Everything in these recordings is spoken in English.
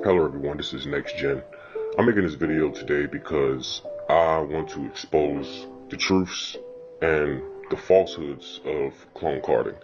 Hello everyone, this is Next Gen. I'm making this video today because I want to expose the truths and the falsehoods of clone carding.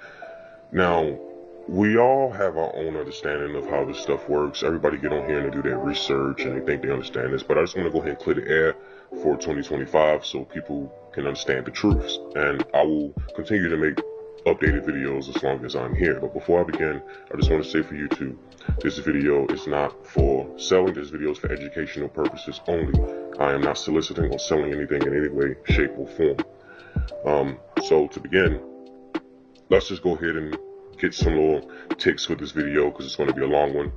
Now, we all have our own understanding of how this stuff works. Everybody get on here and they do their research and they think they understand this, but I just want to go ahead and clear the air for 2025 so people can understand the truths. And I will continue to make updated videos as long as I'm here. But before I begin, I just want to say for YouTube, this video is not for selling. This video is for educational purposes only. I am not soliciting or selling anything in any way, shape, or form. So to begin, let's just go ahead and get some little ticks for this video because it's going to be a long one.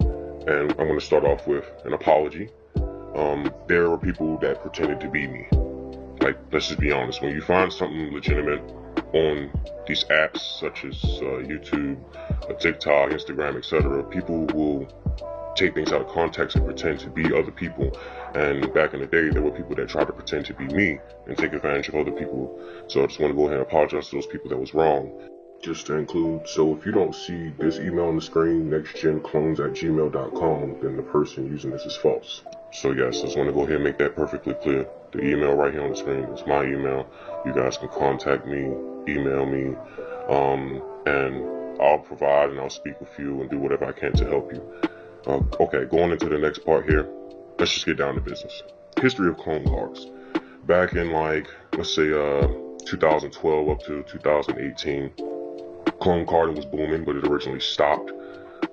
And I'm going to start off with an apology. There are people that pretended to be me. Like, let's just be honest. When you find something legitimate on these apps such as YouTube, TikTok, Instagram, etc., people will take things out of context and pretend to be other people. And back in the day, there were people that tried to pretend to be me and take advantage of other people. So I just want to go ahead and apologize to those people that was wrong. Just to include, so if you don't see this email on the screen, nextgenclones@gmail.com, then the person using this is false. So yes, I just want to go ahead and make that perfectly clear. The email right here on the screen is my email. You guys can contact me, email me, and I'll provide and I'll speak with you and do whatever I can to help you. Okay, going into the next part here, let's just get down to business. History of clone cards. Back in let's say 2012 up to 2018, clone carding was booming, but it originally stopped.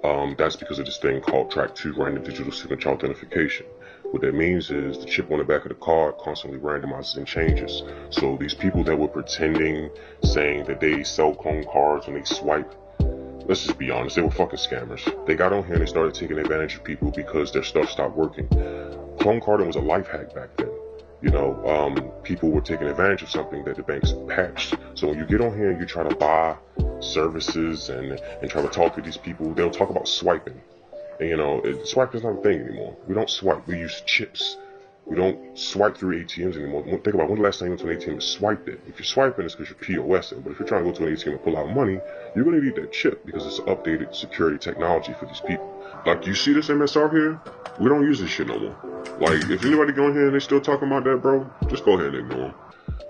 That's because of this thing called Track 2 random digital signature authentication. What that means is the chip on the back of the card constantly randomizes and changes. So these people that were pretending, saying that they sell clone cards when they swipe, let's just be honest, they were fucking scammers. They got on here and they started taking advantage of people because their stuff stopped working. Clone carding was a life hack back then. You know, people were taking advantage of something that the banks patched. So when you get on here and you try to buy services and try to talk to these people, they'll talk about swiping. And you know, swiping is not a thing anymore. We don't swipe, we use chips. We don't swipe through ATMs anymore. Think about when the last time you went to an ATM and swiped it. If you're swiping, it's because you're POSing. But if you're trying to go to an ATM and pull out money, you're going to need that chip because it's updated security technology for these people. Like, you see this MSR here? We don't use this shit no more. Like, if anybody go in here and they still talking about that, bro, just go ahead and ignore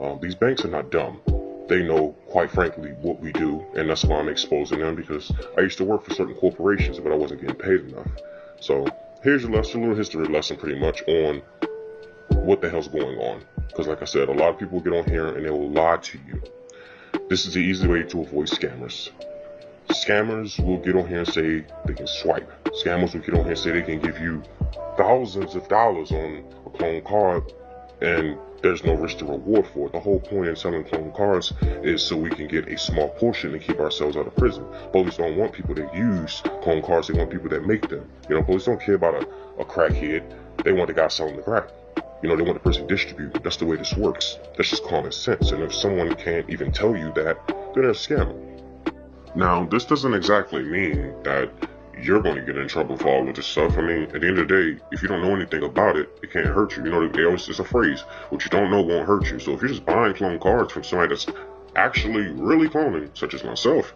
them. These banks are not dumb. They know, quite frankly, what we do, and that's why I'm exposing them, because I used to work for certain corporations, but I wasn't getting paid enough. So here's a little history lesson pretty much on what the hell's going on. Because like I said, a lot of people get on here and they will lie to you. This is the easy way to avoid scammers. Scammers will get on here and say they can swipe. Scammers will get on here and say they can give you thousands of dollars on a clone card, and there's no risk to reward for it. The whole point in selling clone cards is so we can get a small portion and keep ourselves out of prison. Police don't want people that use clone cards, they want people that make them. You know, police don't care about a crackhead. They want the guy selling the crack. You know, they want the person distributing. That's the way this works. That's just common sense. And if someone can't even tell you that, then they're a scammer. Now, this doesn't exactly mean that you're going to get in trouble for all of this stuff. I mean, at the end of the day, if you don't know anything about it, it can't hurt you. You know, they always, it's a phrase, what you don't know won't hurt you. So if you're just buying clone cards from somebody that's actually really cloning, such as myself,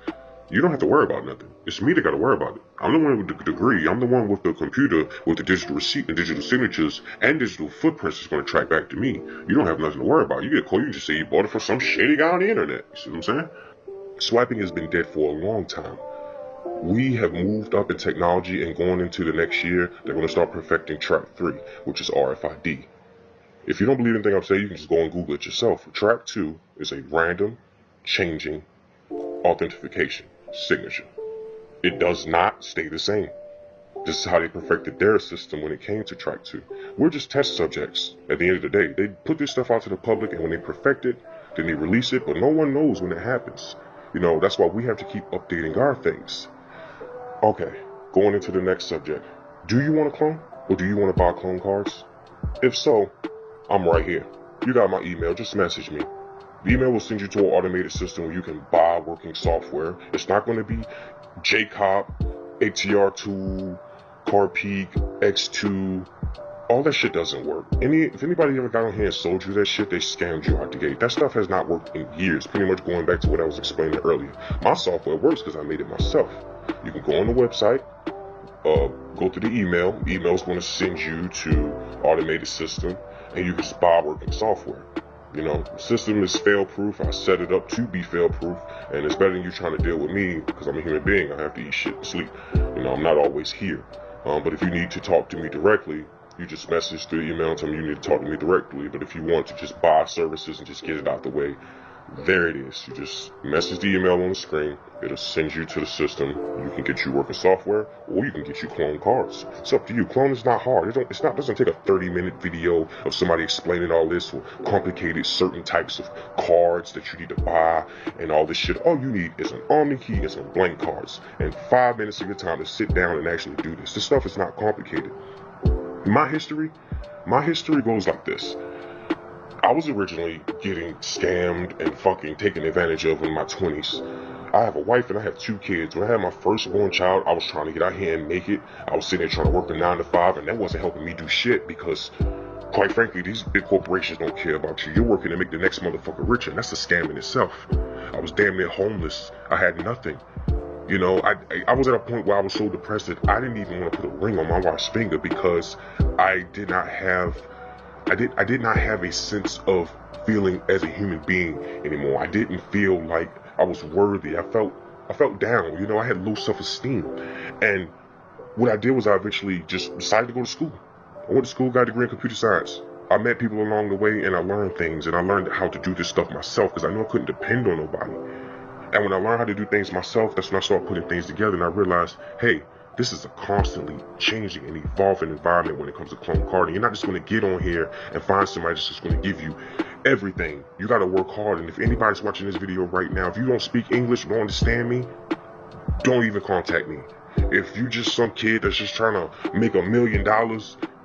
you don't have to worry about nothing. It's me that got to worry about it. I'm the one with the degree. I'm the one with the computer with the digital receipt and digital signatures and digital footprints that's going to track back to me. You don't have nothing to worry about. You get caught, you just say you bought it from some shady guy on the internet. You see what I'm saying? Swiping has been dead for a long time. We have moved up in technology, and going into the next year, they're going to start perfecting Track 3, which is RFID. If you don't believe anything I'm saying, you can just go and Google it yourself. Track 2 is a random changing authentication signature. It does not stay the same. This is how they perfected their system when it came to Track 2. We're just test subjects at the end of the day. They put this stuff out to the public, and when they perfect it, then they release it, but no one knows when it happens. You know, that's why we have to keep updating our things. Okay, going into the next subject. Do you want a clone, or do you want to buy clone cards? If so, I'm right here. You got my email, just message me. The email will send you to an automated system where you can buy working software. It's not going to be JCOP, ATR2, CarPeak, X2. All that shit doesn't work. If anybody ever got on here and sold you that shit, they scammed you out the gate. That stuff has not worked in years. Pretty much going back to what I was explaining earlier. My software works because I made it myself. You can go on the website, go to the email. Email's going to send you to automated system, and you can just buy working software. You know, the system is fail-proof. I set it up to be fail-proof, and it's better than you trying to deal with me because I'm a human being. I have to eat shit and sleep. You know, I'm not always here. But if you need to talk to me directly, you just message through email and tell me you need to talk to me directly. But if you want to just buy services and just get it out the way, there it is. You just message the email on the screen. It'll send you to the system. You can get you working software, or you can get you clone cards. It's up to you. Clone is not hard. It doesn't take a 30-minute video of somebody explaining all this or complicated certain types of cards that you need to buy and all this shit. All you need is an OmniKey and some blank cards and 5 minutes of your time to sit down and actually do this. This stuff is not complicated. My history goes like this. I was originally getting scammed and fucking taken advantage of in my 20s. I have a wife and I have 2 kids. When I had my firstborn child, I was trying to get out here and make it. I was sitting there trying to work a 9 to 5, and that wasn't helping me do shit because, quite frankly, these big corporations don't care about you. You're working to make the next motherfucker richer, and that's a scam in itself. I was damn near homeless. I had nothing. You know, I was at a point where I was so depressed that I didn't even want to put a ring on my wife's finger because I did not have a sense of feeling as a human being anymore. I didn't feel like I was worthy. I felt down. You know, I had low self-esteem. And what I did was I eventually just decided to go to school. I went to school, got a degree in computer science. I met people along the way and I learned things, and I learned how to do this stuff myself because I knew I couldn't depend on nobody. And when I learned how to do things myself, that's when I started putting things together, and I realized, hey, this is a constantly changing and evolving environment when it comes to clone carding. You're not just going to get on here and find somebody that's just going to give you everything. You got to work hard. And if anybody's watching this video right now, if you don't speak English, don't understand me, don't even contact me. If you just some kid that's just trying to make $1 million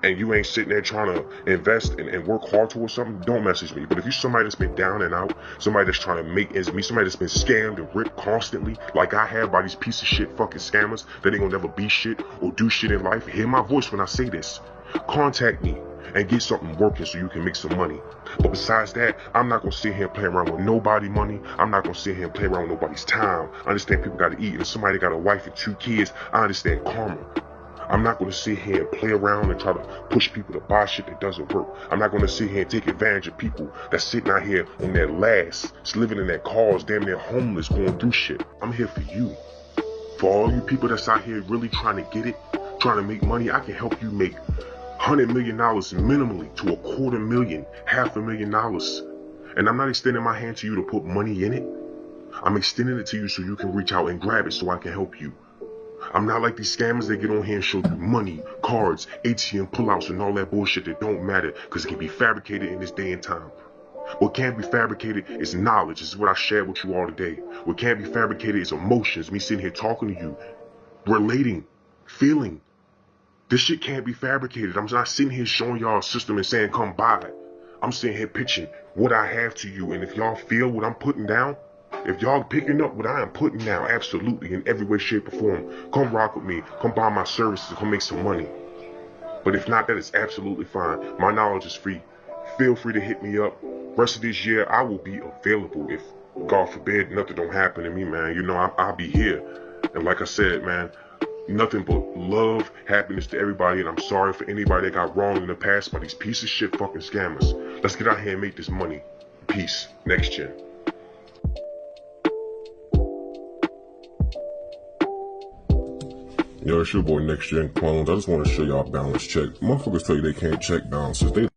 and you ain't sitting there trying to invest and work hard towards something, don't message me. But if you're somebody that's been down and out, somebody that's trying to make ends meet, somebody that's been scammed and ripped constantly, like I have by these piece of shit fucking scammers that ain't gonna never be shit or do shit in life, hear my voice when I say this. Contact me and get something working so you can make some money. But besides that, I'm not gonna sit here and play around with nobody money. I'm not gonna sit here and play around with nobody's time. I understand people gotta eat, and if somebody got a wife and 2 kids, I understand karma. I'm not going to sit here and play around and try to push people to buy shit that doesn't work. I'm not going to sit here and take advantage of people that's sitting out here on their last, just living in their cars, damn near homeless, going through shit. I'm here for you. For all you people that's out here really trying to get it, trying to make money, I can help you make $100 million minimally to $250,000, $500,000. And I'm not extending my hand to you to put money in it. I'm extending it to you so you can reach out and grab it so I can help you. I'm not like these scammers that get on here and show you money, cards, ATM pullouts, and all that bullshit that don't matter because it can be fabricated in this day and time. What can't be fabricated is knowledge. This is what I shared with you all today. What can't be fabricated is emotions. Me sitting here talking to you, relating, feeling. This shit can't be fabricated. I'm not sitting here showing y'all a system and saying come buy it. I'm sitting here pitching what I have to you, and if y'all feel what I'm putting down, if y'all picking up what I am putting down, absolutely, in every way, shape, or form, come rock with me, come buy my services, come make some money. But if not, that is absolutely fine. My knowledge is free. Feel free to hit me up. Rest of this year, I will be available if, God forbid, nothing don't happen to me, man. You know, I'll be here. And like I said, man, nothing but love, happiness to everybody, and I'm sorry for anybody that got wrong in the past by these piece of shit fucking scammers. Let's get out here and make this money. Peace. Next gen. Yo, it's your boy Next Gen Clones. I just want to show y'all balance check. Motherfuckers tell you they can't check balances. They